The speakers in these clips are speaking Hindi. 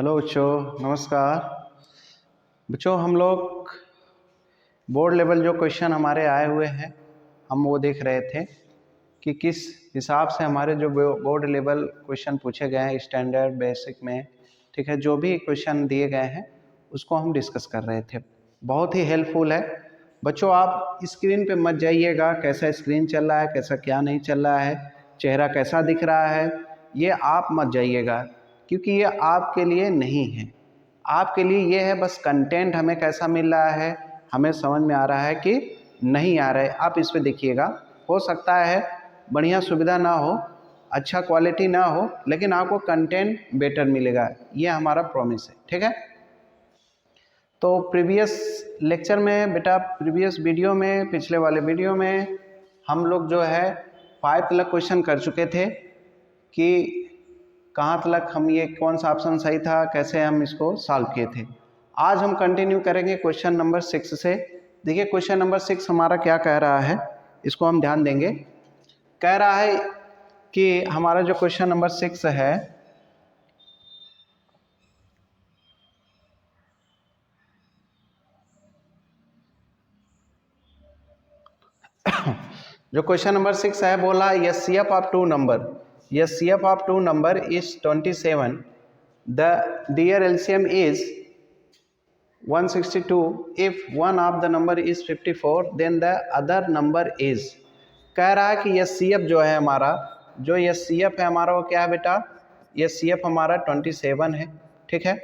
हेलो बच्चों, नमस्कार। बच्चों, हम लोग बोर्ड लेवल जो क्वेश्चन हमारे आए हुए हैं हम वो देख रहे थे कि किस हिसाब से हमारे जो बोर्ड लेवल क्वेश्चन पूछे गए हैं स्टैंडर्ड बेसिक में, ठीक है, जो भी क्वेश्चन दिए गए हैं उसको हम डिस्कस कर रहे थे। बहुत ही हेल्पफुल है बच्चों। आप स्क्रीन पे मत जाइएगा, कैसा स्क्रीन चल रहा है, कैसा क्या नहीं चल रहा है, चेहरा कैसा दिख रहा है, ये आप मत जाइएगा, क्योंकि ये आपके लिए नहीं है। आपके लिए ये है बस कंटेंट हमें कैसा मिल रहा है, हमें समझ में आ रहा है कि नहीं आ रहा है, आप इस पे देखिएगा। हो सकता है बढ़िया सुविधा ना हो, अच्छा क्वालिटी ना हो, लेकिन आपको कंटेंट बेटर मिलेगा, ये हमारा प्रॉमिस है, ठीक है। तो प्रीवियस लेक्चर में बेटा, प्रीवियस वीडियो में, पिछले वाले वीडियो में हम लोग जो है 5 तक क्वेश्चन कर चुके थे कि कहाँ तक हम ये कौन सा ऑप्शन सही था, कैसे हम इसको सॉल्व किए थे। आज हम कंटिन्यू करेंगे क्वेश्चन नंबर 6 से। देखिए क्वेश्चन नंबर 6 हमारा क्या कह रहा है, इसको हम ध्यान देंगे। कह रहा है कि हमारा जो क्वेश्चन नंबर 6 है, जो क्वेश्चन नंबर 6 है, बोला HCF of two number, HCF of two number is 27, the dear LCM is 162, if one of the number is 54 then the other number is। कह रहा है कि एचसीएफ जो है हमारा, जो एचसीएफ है हमारा वो क्या है बेटा, एचसीएफ हमारा 27 है, ठीक है।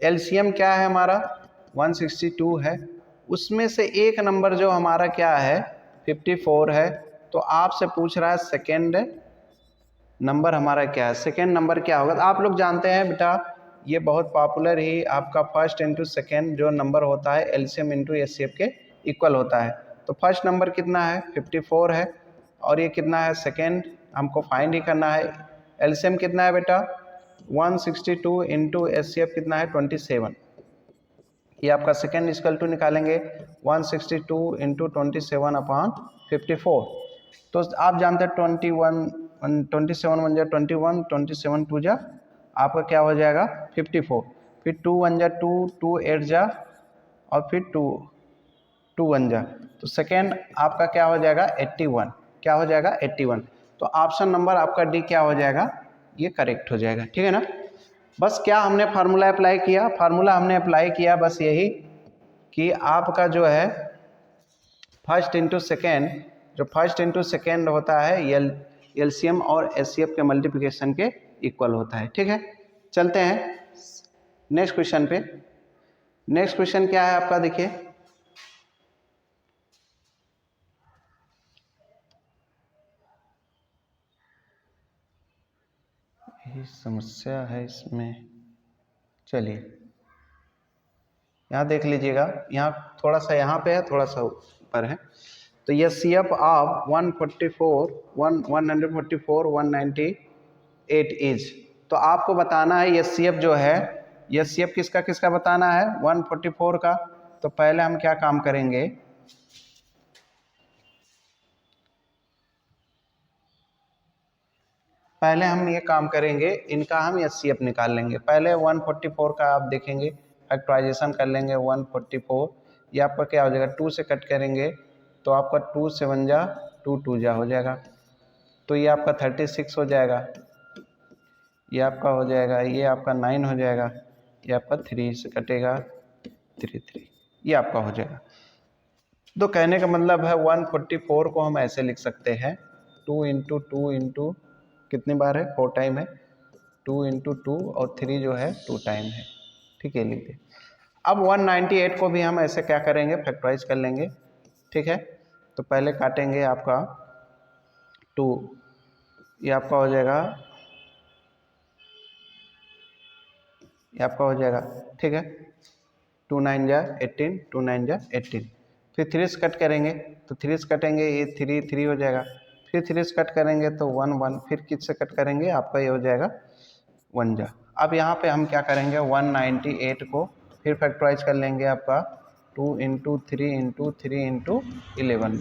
एलसीएम क्या है हमारा 162 है, उसमें से एक नंबर जो हमारा क्या है 54 है। तो आपसे पूछ रहा है सेकेंड नंबर हमारा क्या है, सेकेंड नंबर क्या होगा। तो आप लोग जानते हैं बेटा, ये बहुत पॉपुलर ही आपका फर्स्ट इंटू सेकेंड जो नंबर होता है एलसीएम इंटू एचसीएफ के इक्वल होता है। तो फर्स्ट नंबर कितना है 54 है, और ये कितना है सेकेंड, हमको फाइंड ही करना है। एलसीएम कितना है बेटा 162 इंटू एचसीएफ कितना है 27। ये आपका सेकेंड इक्वल टू निकालेंगे 162 इंटू 27 अपॉन 54। तो आप जानते हैं 27 1 जा 21, 27 2 जा आपका क्या हो जाएगा 54, फिर 2 1 जा 2, 2 8 जा, और फिर 2 1 जा, तो सेकेंड आपका क्या हो जाएगा 81, क्या हो जाएगा 81। तो ऑप्शन नंबर आपका डी क्या हो जाएगा, ये करेक्ट हो जाएगा, ठीक है ना। बस क्या हमने फार्मूला अप्लाई किया, फार्मूला हमने अप्लाई किया बस यही कि आपका जो है फर्स्ट इंटू सेकेंड, जो फर्स्ट इंटू सेकेंड होता है एलसीएम और एचसीएफ के मल्टीप्लिकेशन के इक्वल होता है, ठीक है। चलते हैं नेक्स्ट क्वेश्चन पे। नेक्स्ट क्वेश्चन क्या है आपका, देखिए यही समस्या है इसमें। चलिए यहाँ देख लीजिएगा, यहाँ थोड़ा सा यहाँ पे है, थोड़ा सा ऊपर है। तो ये एचसीएफ ऑफ 144 198 इज। तो आपको बताना है एचसीएफ जो है, एचसीएफ किसका किसका बताना है 144 का। तो पहले हम क्या काम करेंगे, पहले हम ये काम करेंगे, इनका हम एचसीएफ निकाल लेंगे। पहले 144 का आप देखेंगे, फैक्टराइजेशन कर लेंगे 144, ये आपका क्या हो जाएगा 2 से कट करेंगे तो आपका 2 7 जा 2 2 जा हो जाएगा, तो ये आपका 36 हो जाएगा, ये आपका हो जाएगा, ये आपका 9 हो जाएगा, ये आपका 3 से कटेगा 3 3, ये आपका हो जाएगा। तो कहने का मतलब है 144 को हम ऐसे लिख सकते हैं 2 इंटू 2 इंटू कितनी बार है 4 टाइम है, 2 इंटू 2 और 3 जो है 2 टाइम है, ठीक है, लिख दे। अब 198 को भी हम ऐसे क्या करेंगे फैक्टराइज कर लेंगे, ठीक है। तो पहले काटेंगे आपका 2, ये आपका हो जाएगा, ये आपका हो जाएगा, ठीक है। 2 9 जा 18, 2 9 जा 18, फिर 3 से कट करेंगे तो 3 से कटेंगे, ये 3 3 हो जाएगा, फिर 3 से कट करेंगे तो 1 1, फिर किस से कट करेंगे आपका ये हो जाएगा 1 जा। अब यहाँ पे हम क्या करेंगे 198 को फिर फैक्टराइज कर लेंगे आपका 2 इंटू 3 इंटू 3 इंटू 11।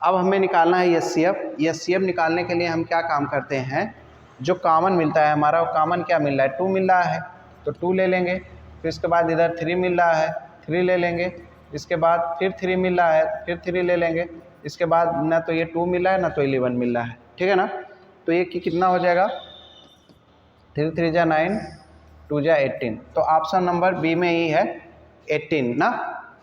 अब हमें निकालना है एचसीएफ। एचसीएफ निकालने के लिए हम क्या काम करते हैं, जो कॉमन मिलता है हमारा, वो कॉमन क्या मिल रहा है 2 मिल रहा है, तो 2 ले लेंगे। फिर इसके बाद इधर 3 मिल रहा है, 3 ले लेंगे। इसके बाद फिर 3 मिल रहा है, फिर 3 ले लेंगे। इसके बाद ना तो ये 2 मिल रहा है ना तो 11 मिल रहा है, ठीक है ना। तो ये कितना हो जाएगा, 3 3 जा 9, 2 जा 18। तो ऑप्शन नंबर बी में ही है 18 ना,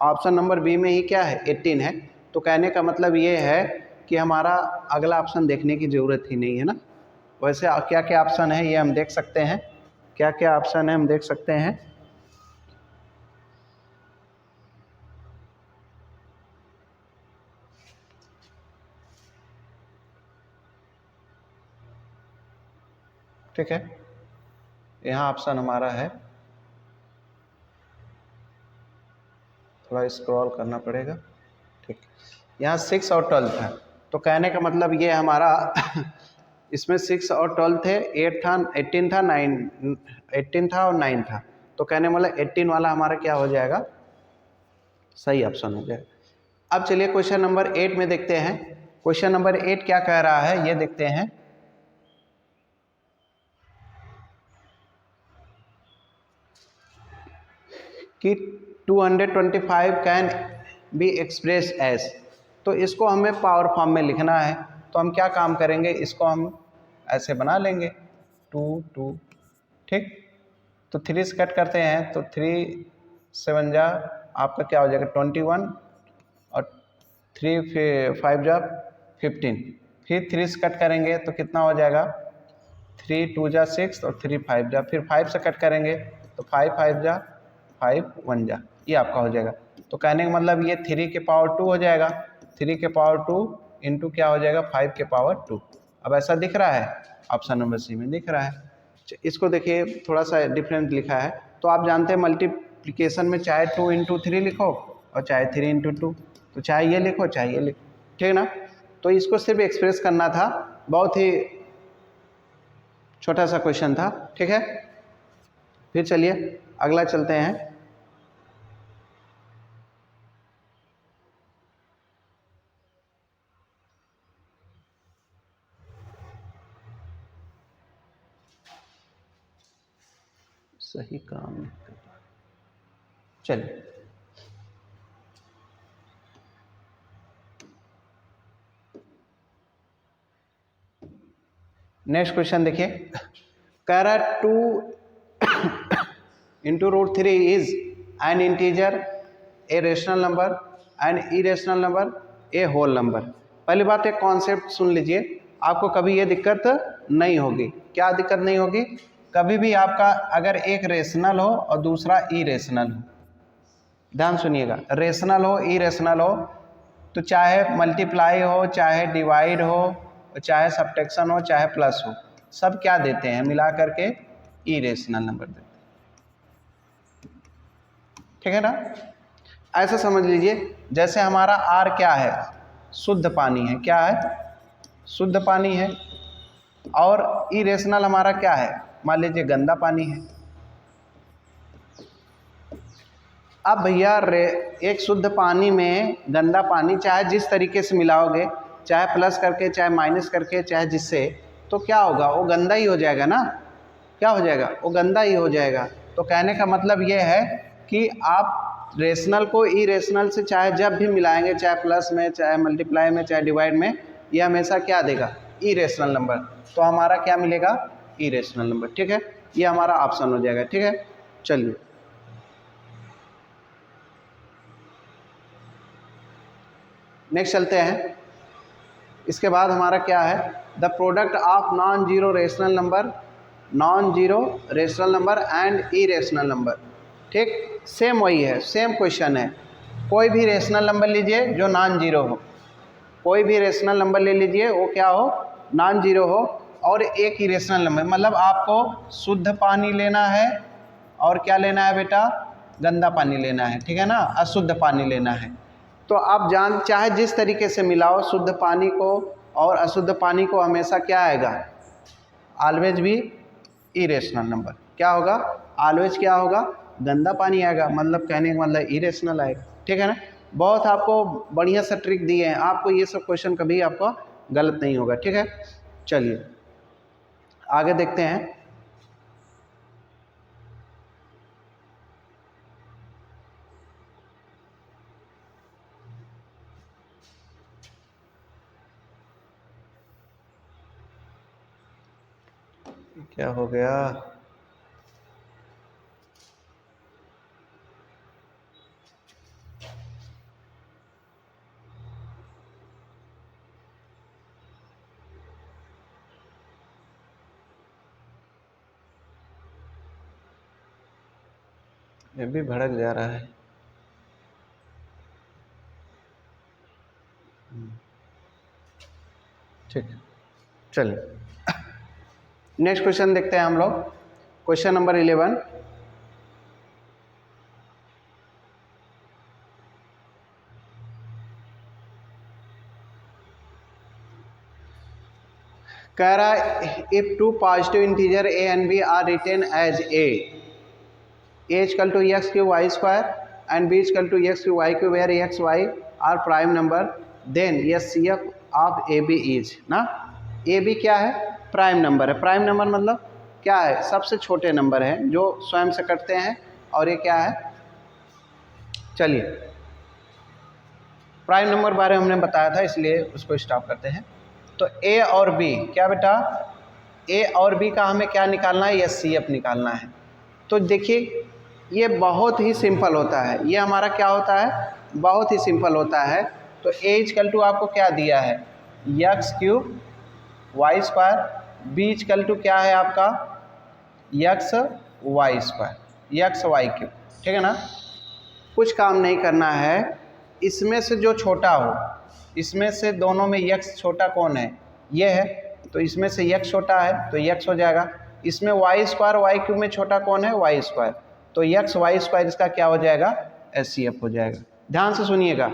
ऑप्शन नंबर बी में ही क्या है 18 है। तो कहने का मतलब ये है कि हमारा अगला ऑप्शन देखने की ज़रूरत ही नहीं है ना। वैसे क्या क्या ऑप्शन है ये हम देख सकते हैं, क्या क्या ऑप्शन है हम देख सकते हैं। ठीक है, यहाँ ऑप्शन हमारा है, थोड़ा स्क्रॉल करना पड़ेगा। ठीक, यहाँ 6 और 12 है। तो कहने का मतलब ये हमारा इसमें 6 और 12 थे, 8 था, 18 था, 9 18 था और 9 था। तो कहने मतलब 18 वाला हमारा क्या हो जाएगा, सही ऑप्शन हो जाएगा। अब चलिए क्वेश्चन नंबर 8 में देखते हैं। क्वेश्चन नंबर 8 क्या कह रहा है ये देखते हैं। कि 225 कैन बी एक्सप्रेस एज, तो इसको हमें पावर फॉर्म में लिखना है। तो हम क्या काम करेंगे, इसको हम ऐसे बना लेंगे 2 2, ठीक। तो 3 से कट करते हैं तो 3 7 जा आपका क्या हो जाएगा 21 और 3 5 जा 15। फिर 3 से कट करेंगे तो कितना हो जाएगा 3 2 जा 6 और 3 5 जा, फिर 5 से कट करेंगे तो 5 5 जा 5 1 जा, ये आपका हो जाएगा। तो कहने का मतलब ये 3 के पावर 2 हो जाएगा, 3 के पावर 2 इंटू क्या हो जाएगा 5 के पावर 2। अब ऐसा दिख रहा है, ऑप्शन नंबर सी में दिख रहा है। इसको देखिए थोड़ा सा डिफरेंट लिखा है। तो आप जानते हैं मल्टीप्लिकेशन में चाहे 2 इंटू 3 लिखो और चाहे 3 इंटू 2, तो चाहे ये लिखो चाहे ये लिखो, ठीक है ना। तो इसको सिर्फ एक्सप्रेस करना था, बहुत ही छोटा सा क्वेश्चन था, ठीक है। फिर चलिए अगला चलते हैं। सही काम नहीं कर रहा, चलिए नेक्स्ट क्वेश्चन देखिए। कह रहा है 2 into root 3 is an integer, a rational number, an irrational number, a whole number. पहली बात एक कॉन्सेप्ट सुन लीजिए, आपको कभी ये दिक्कत नहीं होगी। क्या दिक्कत नहीं होगी, कभी भी आपका अगर एक रेशनल हो और दूसरा इरेशनल हो, ध्यान सुनिएगा, रेशनल हो इरेशनल हो, तो चाहे मल्टीप्लाई हो चाहे डिवाइड हो चाहे सब्ट्रैक्शन हो चाहे प्लस हो, सब क्या देते हैं मिला करके इरेशनल नंबर देते हैं, ठीक है ना। ऐसा समझ लीजिए जैसे हमारा आर क्या है, शुद्ध पानी है, क्या है शुद्ध पानी है, और इरेशनल हमारा क्या है, मान लीजिए गंदा पानी है। अब भैया एक शुद्ध पानी में गंदा पानी चाहे जिस तरीके से मिलाओगे, चाहे प्लस करके चाहे माइनस करके चाहे जिससे, तो क्या होगा वो गंदा ही हो जाएगा ना, क्या हो जाएगा वो गंदा ही हो जाएगा। तो कहने का मतलब ये है कि आप रेशनल को इरेशनल से चाहे जब भी मिलाएंगे, चाहे प्लस में चाहे मल्टीप्लाई में चाहे डिवाइड में, ये हमेशा क्या देगा इरेशनल नंबर। तो हमारा क्या मिलेगा इरेशनल नंबर, ठीक है, ये हमारा ऑप्शन हो जाएगा, ठीक है। चलिए नेक्स्ट चलते हैं। इसके बाद हमारा क्या है, the product of non zero rational number, non zero rational number and irrational number, ठीक सेम वही है, सेम क्वेश्चन है। कोई भी रेशनल नंबर लीजिए जो नॉन जीरो हो, कोई भी रेशनल नंबर ले लीजिए वो क्या हो नॉन जीरो हो, और एक इरेशनल नंबर, मतलब आपको शुद्ध पानी लेना है और क्या लेना है बेटा गंदा पानी लेना है, ठीक है ना, अशुद्ध पानी लेना है। तो आप जान चाहे जिस तरीके से मिलाओ शुद्ध पानी को और अशुद्ध पानी को, हमेशा क्या आएगा ऑलवेज भी इरेशनल नंबर, क्या होगा ऑलवेज क्या होगा गंदा पानी आएगा, मतलब कहने का मतलब इरेशनल आएगा, ठीक है ना। बहुत आपको बढ़िया सा ट्रिक दिए हैं, आपको ये सब क्वेश्चन कभी आपको गलत नहीं होगा, ठीक है। चलिए आगे देखते हैं। क्या हो गया? ये भी भड़क जा रहा है। ठीक है, चलिए नेक्स्ट क्वेश्चन देखते हैं हम लोग। Question number 11। कह रहा है if two positive integer A and B are written as A equal to X cube Y square and B equal to X cube Y cube where X Y are prime number, then H C F of A B is ना। ए बी क्या है? प्राइम नंबर है। प्राइम नंबर मतलब क्या है? सबसे छोटे नंबर हैं जो स्वयं से कटते हैं। और ये क्या है? चलिए प्राइम नंबर बारे में हमने बताया था, इसलिए उसको स्टॉप करते हैं। तो ए और बी क्या बेटा? ए और बी का हमें क्या निकालना है? एस सी एफ निकालना है। तो देखिए ये बहुत ही सिंपल होता है। ये हमारा क्या होता है? बहुत ही सिंपल होता है। तो ए इक्वल टू आपको क्या दिया है? X cube Y square, B equal to क्या है आपका? X Y square, X Y cube. ठीक है ना। कुछ काम नहीं करना है। इसमें से जो छोटा हो, इसमें से दोनों में एक्स छोटा कौन है? ये है। तो इसमें से एक्स छोटा है तो एक्स हो जाएगा। इसमें वाई स्क्वायर वाई क्यूब में छोटा कौन है? Y square. तो एक्स वाई स्क्वायर इसका क्या हो जाएगा? एस सी एफ हो जाएगा। ध्यान से सुनिएगा,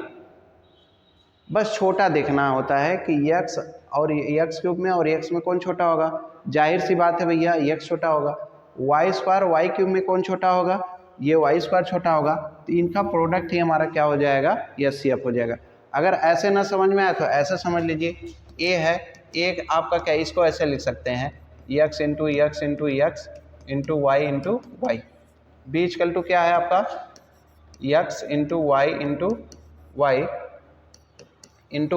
बस छोटा देखना होता है कि एक्स और एक्स क्यूब में और एक्स में कौन छोटा होगा। जाहिर सी बात है भैया, एक्स छोटा होगा। वाई स्क्वायर वाई क्यूब में कौन छोटा होगा? ये वाई स्क्वायर छोटा होगा। तो इनका प्रोडक्ट ही हमारा क्या हो जाएगा? एस सी एफ हो जाएगा। अगर ऐसे ना समझ में आए तो ऐसे समझ लीजिए, ए है, एक आपका क्या, इसको ऐसे लिख सकते हैं X into X into X into Y into Y. B equal to क्या है आपका? X into Y into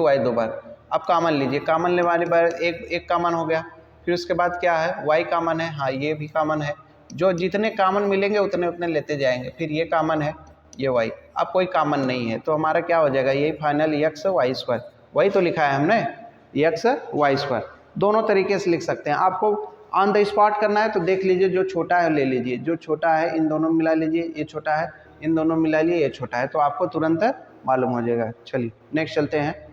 Y दो बार। अब कामन लीजिए, कामन ले वाली बार एक कामन हो गया। फिर उसके बाद क्या है? वाई कामन है, हाँ ये भी कामन है। जो जितने कामन मिलेंगे उतने उतने लेते जाएंगे। फिर ये कामन है, ये वाई। अब कोई कामन नहीं है तो हमारा क्या हो जाएगा? यही फाइनल एक्स वाई स्क्वायर। वही तो लिखा है हमने, एक्स वाई स्क्वायर। दोनों तरीके से लिख सकते हैं। आपको ऑन द स्पॉट करना है तो देख लीजिए, जो छोटा है ले लीजिए, जो छोटा है इन दोनों मिला लीजिए, ये छोटा है इन दोनों मिला लीजिए, ये छोटा है, तो आपको तुरंत मालूम हो जाएगा। चलिए नेक्स्ट चलते हैं।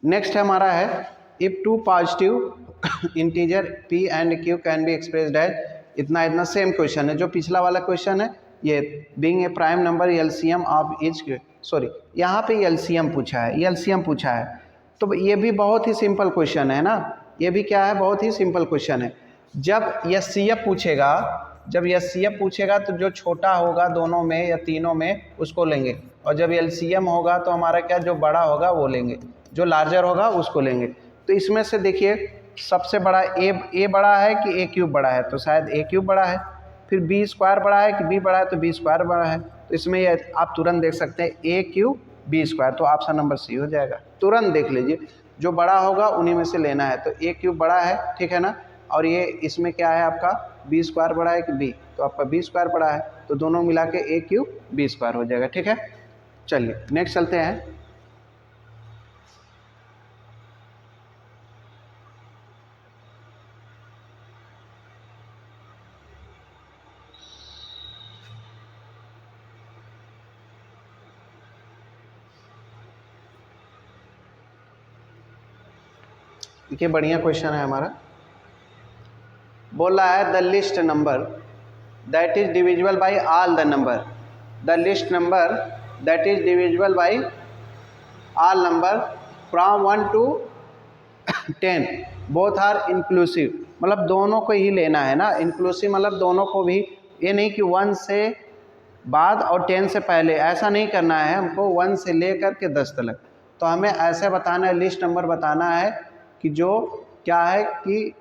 नेक्स्ट हमारा है if two positive integer p and q can be expressed as, इतना इतना सेम क्वेश्चन है जो पिछला वाला क्वेश्चन है। ये being a prime number LCM of each, sorry यहाँ पे एलसीएम पूछा है, एलसीएम पूछा है। तो ये भी बहुत ही सिंपल क्वेश्चन है ना। ये भी क्या है? बहुत ही सिंपल क्वेश्चन है। जब एचसीएफ पूछेगा, जब एचसीएफ पूछेगा तो जो छोटा होगा दोनों में या तीनों में उसको लेंगे। और जब एलसीएम होगा तो हमारा क्या, जो बड़ा होगा वो लेंगे, जो लार्जर होगा उसको लेंगे। तो इसमें से देखिए सबसे बड़ा ए बड़ा है कि ए क्यूब बड़ा है? तो शायद ए क्यूब बड़ा है। फिर बी स्क्वायर बड़ा है कि बी बड़ा है? तो बी स्क्वायर बड़ा है। तो इसमें ये आप तुरंत देख सकते हैं ए क्यूब बी स्क्वायर, तो ऑप्शन नंबर सी हो जाएगा। तुरंत देख लीजिए, जो बड़ा होगा उन्हीं में से लेना है। तो ए क्यूब बड़ा है, ठीक है ना। और ये इसमें क्या है आपका, बी स्क्वायर बड़ा है कि बी? तो आपका बी स्क्वायर बड़ा है, तो दोनों मिला के ए क्यूब बी स्क्वायर हो जाएगा। ठीक है, चलिए नेक्स्ट चलते हैं। देखिए बढ़िया क्वेश्चन है हमारा। बोल रहा है the least number that is divisible by all the number, the least number that is divisible by all number from 1 to 10 both are inclusive. मतलब दोनों को ही लेना है ना। इंक्लूसिव मतलब दोनों को भी, ये नहीं कि 1 से बाद और 10 से पहले, ऐसा नहीं करना है हमको। 1 से लेकर के 10 तक तो हमें ऐसे बताना है, लिस्ट नंबर बताना है कि जो क्या है कि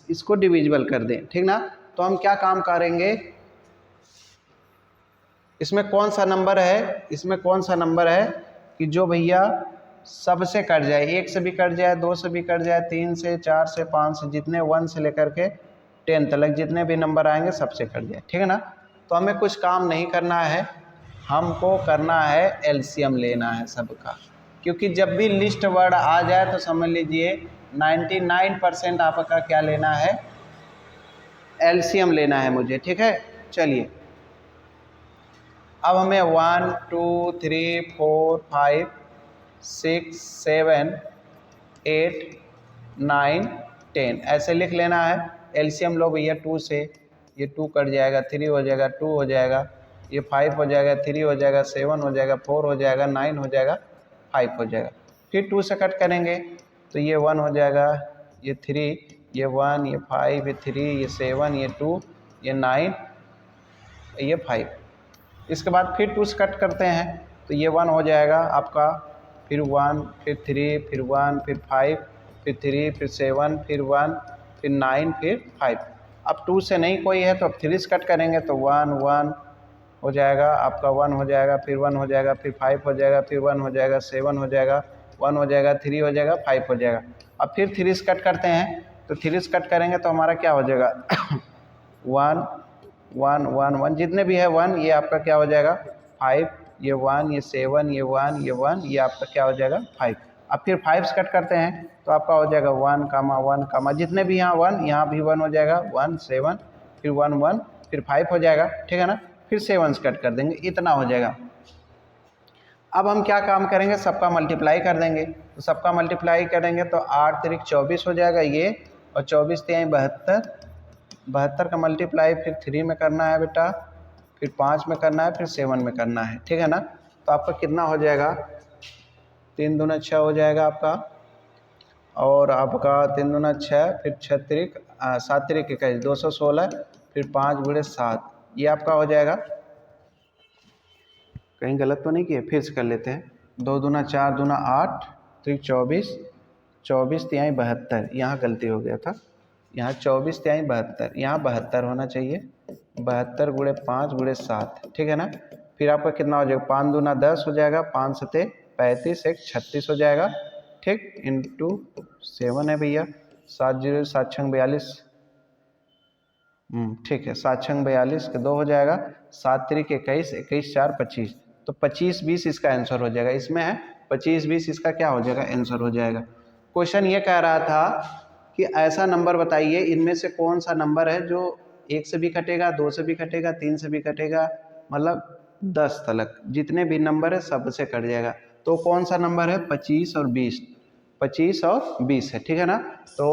इसको डिविजिबल कर दें, ठीक ना। तो हम क्या काम करेंगे, इसमें कौन सा नंबर है, इसमें कौन सा नंबर है कि जो भैया सब से कट जाए, 1 से भी कट जाए, 2 से भी कट जाए, 3 से, 4 से, 5 से, जितने 1 से लेकर के 10 तक जितने भी नंबर आएंगे सबसे कट जाए, ठीक है ना। तो हमें कुछ काम नहीं करना है, हमको करना है एलसीएम लेना है सबका, क्योंकि जब भी लिस्ट वर्ड आ जाए तो समझ लीजिए 99% आपका क्या लेना है, एलसीएम लेना है मुझे, ठीक है। चलिए अब हमें 1 2 3 4 5 6 7 8 9 10 ऐसे लिख लेना है। एलसीएम लो भैया, 2 से ये 2 कट जाएगा, 3 हो जाएगा, 2 हो जाएगा, ये 5 हो जाएगा, 3 हो जाएगा, 7 हो जाएगा, 4 हो जाएगा, 9 हो जाएगा, 5 हो जाएगा। फिर 2 से कट करेंगे तो ये 1 हो जाएगा, ये 3, ये 1, ये 5, ये 3, ये 7, ये 2, ये 9, ये 5। इसके बाद फिर 2 से कट करते हैं तो ये 1 हो जाएगा आपका, फिर 1, फिर 3, फिर 1, फिर 5, फिर 3, फिर 7, फिर 1, फिर 9, फिर 5। अब 2 से नहीं कोई है तो अब 3 से कट करेंगे तो 1 1 हो जाएगा आपका, 1 हो जाएगा, फिर 1 हो जाएगा, फिर 5 हो जाएगा, फिर 1 हो जाएगा, 7 हो जाएगा, 1 हो जाएगा, 3 हो जाएगा, 5 हो जाएगा। अब फिर 3 से कट करते हैं तो 3 से कट करेंगे तो हमारा क्या हो जाएगा 1 1 1 1, जितने भी है 1 ये आपका क्या हो जाएगा 5, ये 1, ये 7, ये 1, ये 1, ये आपका क्या हो जाएगा 5। अब फिर 5 से कट करते हैं तो आपका हो जाएगा 1 कामा 1 कामा, जितने भी यहाँ 1 यहाँ भी 1 हो जाएगा, 1 7, फिर 1 1, फिर 5 हो जाएगा, ठीक है ना। फिर 7 से कट कर देंगे, इतना हो जाएगा। अब हम क्या काम करेंगे, सबका मल्टीप्लाई कर देंगे। तो सबका मल्टीप्लाई करेंगे तो 8 तिरिक 24 हो जाएगा ये, और 24 तिहाई 72, 72 का मल्टीप्लाई फिर 3 में करना है बेटा, फिर 5 में करना है, फिर 7 में करना है, ठीक है ना। तो आपका कितना हो जाएगा 3 दूना 6 हो जाएगा आपका, और आपका 3 दूना 6, फिर 6 तिरिक 7 तिरिक 21 216, फिर 5 गुणे 7, ये आपका हो जाएगा। कहीं गलत तो नहीं किए, फिर से कर लेते हैं। 2 दूना 4 दूना 8 तिरिक 24, 24 तिहाई 72, यहाँ गलती हो गया था, यहाँ 24 तिहाई 72, यहाँ 72 होना चाहिए, 72 गुणे 5 गुणे 7, ठीक है ना। फिर आपका कितना हो जाएगा 5 दूना 10 हो जाएगा, 5 सते 35, 1 36 हो जाएगा, ठीक, इंटू 7 है भैया, 7 0 7 6 42, ठीक है, 7 6 42 के 2 हो जाएगा, 7 तिरिक 21, 21 4 25, तो 25 20 इसका आंसर हो जाएगा। इसमें है 25 20 इसका क्या हो जाएगा आंसर हो जाएगा। क्वेश्चन ये कह रहा था कि ऐसा नंबर बताइए इनमें से कौन सा नंबर है जो 1 से भी कटेगा, 2 से भी कटेगा, 3 से भी कटेगा, मतलब 10 तक जितने भी नंबर है सब से कट जाएगा। तो कौन सा नंबर है 25 और 20, 25 और 20 है, ठीक है ना। तो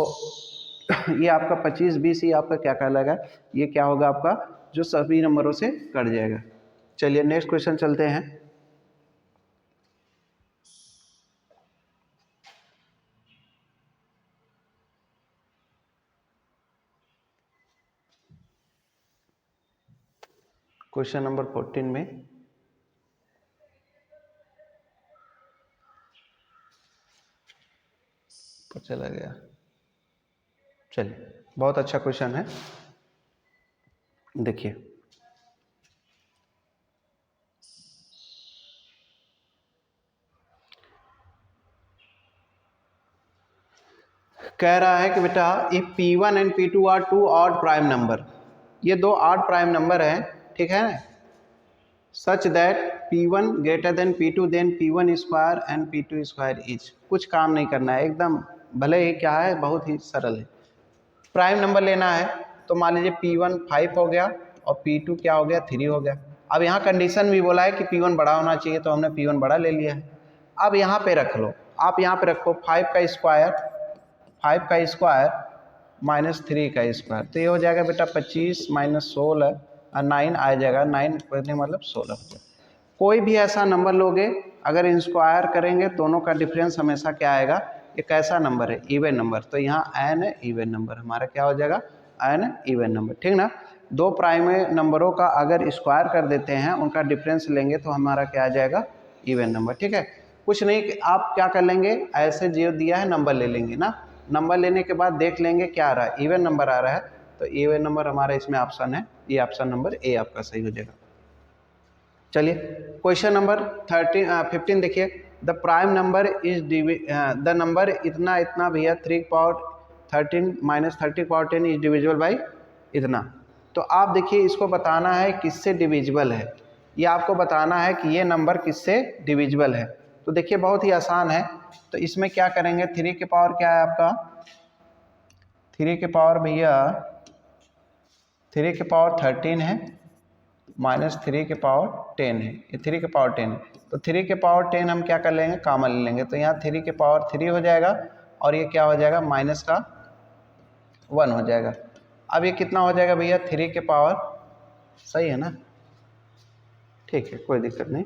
ये आपका 25 20 ही आपका क्या कहलाएगा, ये क्या होगा आपका जो सभी नंबरों से कट जाएगा। चलिए नेक्स्ट क्वेश्चन चलते हैं। क्वेश्चन नंबर 14 में तो चला गया। चलिए बहुत अच्छा क्वेश्चन है, देखिए कह रहा है कि बेटा if P1 and P2 are 2 odd prime number, ये 2 ऑड प्राइम नंबर हैं, ठीक है, such that P1 greater than P2 then P1 square and P2 square is. कुछ काम नहीं करना है, एकदम भले ही क्या है बहुत ही सरल है। प्राइम नंबर लेना है तो मान लीजिए P1 5 हो गया और P2 क्या हो गया 3 हो गया। अब यहाँ कंडीशन भी बोला है कि P1 बड़ा होना चाहिए, तो हमने P1 बड़ा ले लिया है। अब यहाँ पे रख लो, आप यहाँ पे रखो 5 का स्क्वायर माइनस 3 का स्क्वायर, तो ये हो जाएगा बेटा 25 माइनस 16 और 9 आ जाएगा, 9 मतलब 16 हो जाएगा। कोई भी ऐसा नंबर लोगे अगर इंस्क्वायर करेंगे दोनों का डिफरेंस हमेशा क्या आएगा, ये कैसा नंबर है इवन नंबर, तो यहाँ एन इवन नंबर हमारा क्या हो जाएगा एन इवन नंबर, ठीक ना। दो प्राइम नंबरों का अगर स्क्वायर कर देते हैं उनका डिफरेंस लेंगे तो हमारा क्या आ जाएगा इवन नंबर, ठीक है। कुछ नहीं कि आप क्या कर लेंगे, ऐसे जो दिया है नंबर ले लेंगे ना, नंबर लेने के बाद देख लेंगे क्या आ रहा है, इवन नंबर आ रहा है तो इवन नंबर हमारा इसमें ऑप्शन है, ये ऑप्शन नंबर ए आपका सही हो जाएगा। चलिए क्वेश्चन नंबर 15 देखिए, the prime number is the number इतना इतना भैया 3 power 13 minus 30 power 10 is divisible by इतना। तो आप देखिए इसको बताना है किससे डिविजिबल है, ये आपको बताना है कि ये नंबर किससे डिविजिबल है। तो देखिए बहुत ही आसान है। तो इसमें क्या करेंगे, 3 के पावर क्या है आपका, 3 के पावर भैया 3 के पावर 13 है माइनस 3 के पावर 10 है, ये 3 के पावर 10 है। तो 3 के पावर 10 हम क्या कर लेंगे, कॉमन ले लेंगे। तो यहाँ 3 के पावर 3 हो जाएगा और ये क्या हो जाएगा, माइनस का 1 हो जाएगा। अब ये कितना हो जाएगा भैया, 3 के पावर, सही है ना, ठीक है कोई दिक्कत नहीं।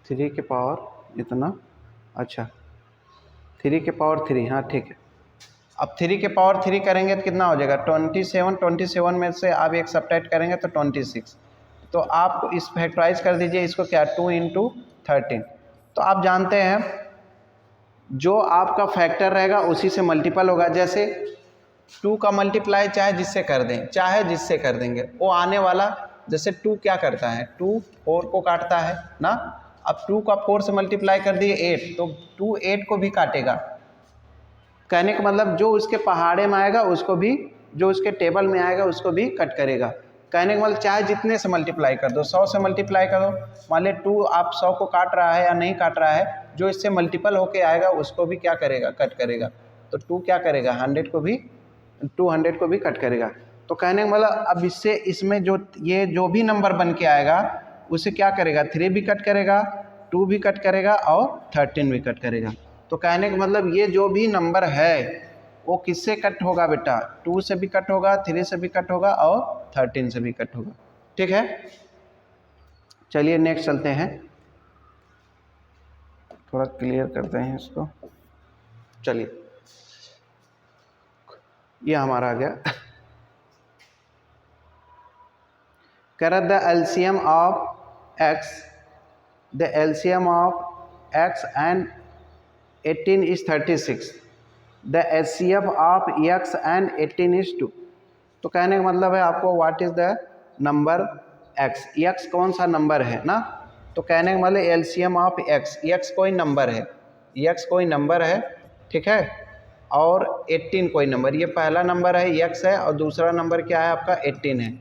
थ्री के पावर इतना, अच्छा 3 के पावर 3, हाँ ठीक है। अब 3 के पावर 3 करेंगे तो कितना हो जाएगा, 27 में से आप एक सब्ट्रैक्ट करेंगे तो 26। तो आप इस फैक्टराइज कर दीजिए इसको, क्या 2 × 13। तो आप जानते हैं जो आपका फैक्टर रहेगा उसी से मल्टीपल होगा। जैसे 2 का मल्टीप्लाई चाहे जिससे कर दें, चाहे जिससे कर देंगे, वो आने वाला, जैसे 2 क्या करता है, 2 4 को काटता है ना। अब 2 का 4 से मल्टीप्लाई कर दिए 8, तो 2 8 को भी काटेगा। कहने का मतलब जो उसके पहाड़े में आएगा उसको भी, जो उसके टेबल में आएगा उसको भी कट करेगा। कहने का मतलब चाहे जितने से मल्टीप्लाई कर दो, 100 से मल्टीप्लाई करो, मान ले 2 आप 100 को काट रहा है या नहीं काट रहा है, जो इससे मल्टीपल होके आएगा उसको भी क्या करेगा, कट करेगा। तो 2 क्या करेगा, 100 को भी, 200 को भी कट करेगा। तो कहने का मतलब अब इससे, इसमें जो ये जो भी नंबर बन के आएगा उसे क्या करेगा, 3 भी कट करेगा, 2 भी कट करेगा और 13 भी कट करेगा। तो कहने का मतलब ये जो भी नंबर है वो किससे कट होगा बेटा, 2 से भी कट होगा, 3 से भी कट होगा और 13 से भी कट होगा। ठीक है, चलिए नेक्स्ट चलते हैं, थोड़ा क्लियर करते हैं इसको। चलिए ये हमारा आ गया, कर the LCM of x, the LCM of x and 18 is 36, the HCF of x and 18 is 2। तो कहने का मतलब है आपको what is the number x, x कौन सा नंबर है ना। तो कहने का मतलब एलसीएम ऑफ x कोई नंबर है, x कोई नंबर है, ठीक है, और 18 कोई नंबर, ये पहला नंबर है x है और दूसरा नंबर क्या है आपका 18 है।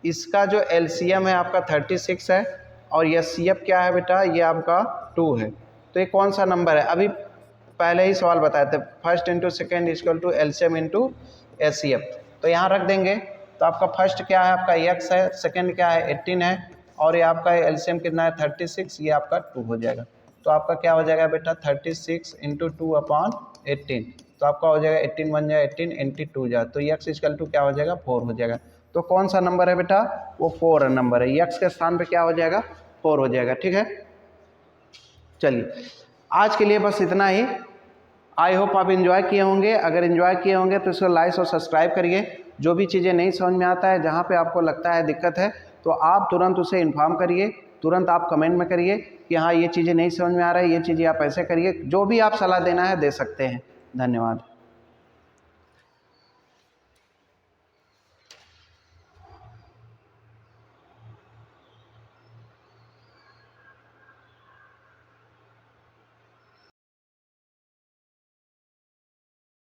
इसका जो एलसीएम है आपका 36 है और HCF क्या है बेटा, ये आपका 2 है। तो ये कौन सा नंबर है, अभी पहले ही सवाल बताए थे, first into second equal to LCM into HCF। तो यहाँ रख देंगे। तो आपका फर्स्ट क्या है, आपका x है, सेकेंड क्या है 18 है, और ये आपका एलसीएम कितना है 36, ये आपका 2 हो जाएगा। तो आपका क्या हो जाएगा बेटा 36 × 2/18। तो आपका हो जाएगा 18 बन जाएगा 18 × 2 जाए, तो x इक्वल टू क्या हो जाएगा 4 हो जाएगा। तो कौन सा नंबर है बेटा, वो 4 नंबर है, x के स्थान पे क्या हो जाएगा 4 हो जाएगा। ठीक है, चलिए आज के लिए बस इतना ही। आई होप आप एंजॉय किए होंगे, अगर एंजॉय किए होंगे तो इसको लाइक और सब्सक्राइब करिए। जो भी चीज़ें नहीं समझ में आता है, जहाँ पे आपको लगता है दिक्कत है, तो आप तुरंत उसे इन्फॉर्म करिए, तुरंत आप कमेंट में करिए कि हाँ ये चीज़ें नहीं समझ में आ रहा है, ये चीज़ें आप ऐसे करिए। जो भी आप सलाह देना है दे सकते हैं। धन्यवाद।